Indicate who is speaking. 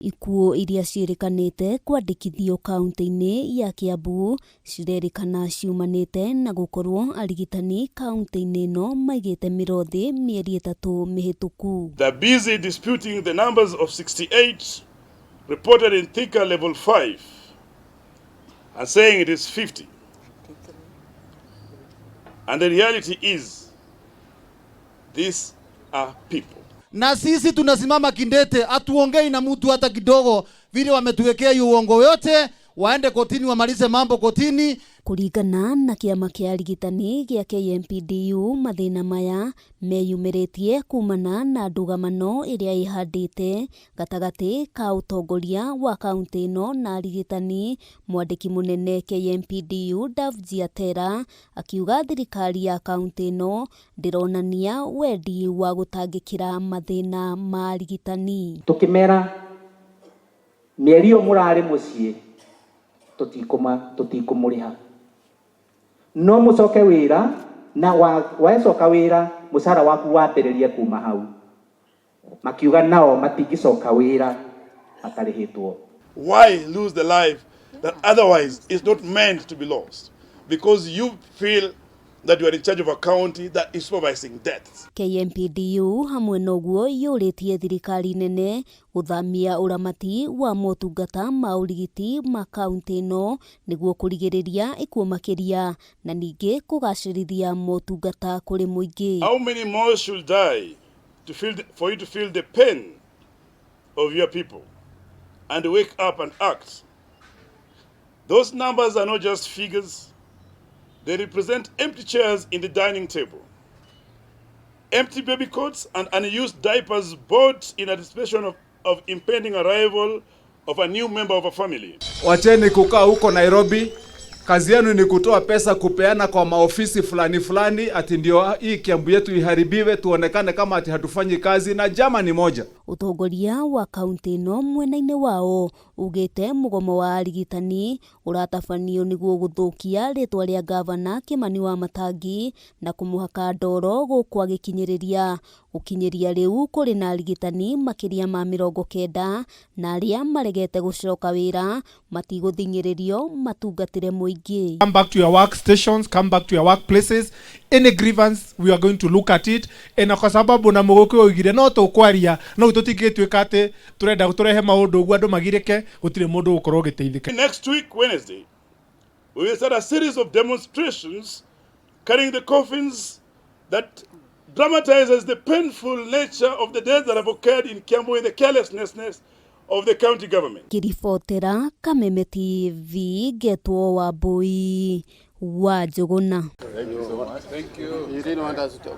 Speaker 1: IKUU iria ciĩrĩkanĩte kwandĩkithio kaunti-inĩ ya Kiambu cirerĩkana ciumanĩte na gũkorwo arigitani kaunti-inĩ ĩno maigĩte mĩrothi mĩeri 3 mĩhĩtũku.
Speaker 2: They're busy disputing the numbers of 68 reported in Thika level 5 and saying it is 50. And the reality is, these are people.
Speaker 3: Na sisi tunasimama kindete, atuongei na mtu hata kidogo, vile wametuwekea uongo yote, waende kotini wamalize mambo kotini.
Speaker 1: Kuringana na kiama kia arigitani gia KMPDU, mathina maya meyumĩrĩtie kumana na NDUGAMANO iria ihandite gatagati ka utongoria wa kaunti ĩno na arigitani. Mwandĩki munene KMPDU THIBITARI-INI akiuga thirikari ya kaunti ĩno ndironania wendi wa gũtangĩkĩra mathina ma arigitani.
Speaker 4: Tukimera mieri yo murari mucie tutikũmũrĩha no mucoke wira na wacoka wira musara waku wambĩrĩrie kuma hau. Makiuga nao matingicoka wira matarĩhĩtwo.
Speaker 2: Why lose the life that otherwise is not meant to be lost? Because you feel that you are in charge of a county that is supervising deaths.
Speaker 1: KMPDU hamwe noguo yũrĩtie thirikari nene gũthamia ũramati wa motungata ma ũrigiti ma kaunti ĩno nĩguo kũrigĩrĩria ikuũ makĩria na ningĩ kũgacĩrithia motungata kũrĩ mũingĩ.
Speaker 2: How many more should die for you to feel the pain of your people and wake up and act? Those numbers are not just figures. They represent empty chairs in the dining table, empty baby coats and unused diapers bought in anticipation of impending arrival of a new member of a family.
Speaker 5: Wacheni kukaa huko Nairobi, kazi yenu ni kutoa pesa kupeana kwa maofisi fulani ati ndio hii Kiambu yetu iharibiwe tuonekane kama ati hatufanyi kazi na jama ni moja.
Speaker 1: Utongoria wa kaunti ĩno mwena-inĩ wao ugĩte mũgomo wa arigitani ũratabanio nĩguo gũthũkia rĩtwa rĩa gavana Kimani wa Matangi na kũmũhaka ndoro gũkũ agĩkinyĩrĩria. Gũkinyĩria rĩu kũrĩ na arigitani makĩria ma 90 na arĩa maregete gũcoka wĩra matigũthingĩrĩrio matungatĩre mũingĩ.
Speaker 6: Come back to your workstations, come back to your workplaces. Any grievance, we are going to look at it. Na kwa sababu na mũgũkĩ oigire no tũkwaria no tũtingĩtuĩka atĩ tũrenda tũrehe maũndũ ũguo andũ magirĩke gũtirĩ mũndũ ũgũkorwo ũgĩteithĩka.
Speaker 2: Next week Wednesday we will start a series of demonstrations carrying the coffins that dramatizes the painful nature of the deaths that have occurred in Kiambu and the carelessness of the county government.
Speaker 1: Kiribotera Kameme TV Getwo wa Boi wa Jogona.
Speaker 7: Thank you so much. Thank you. You didn't want us to talk.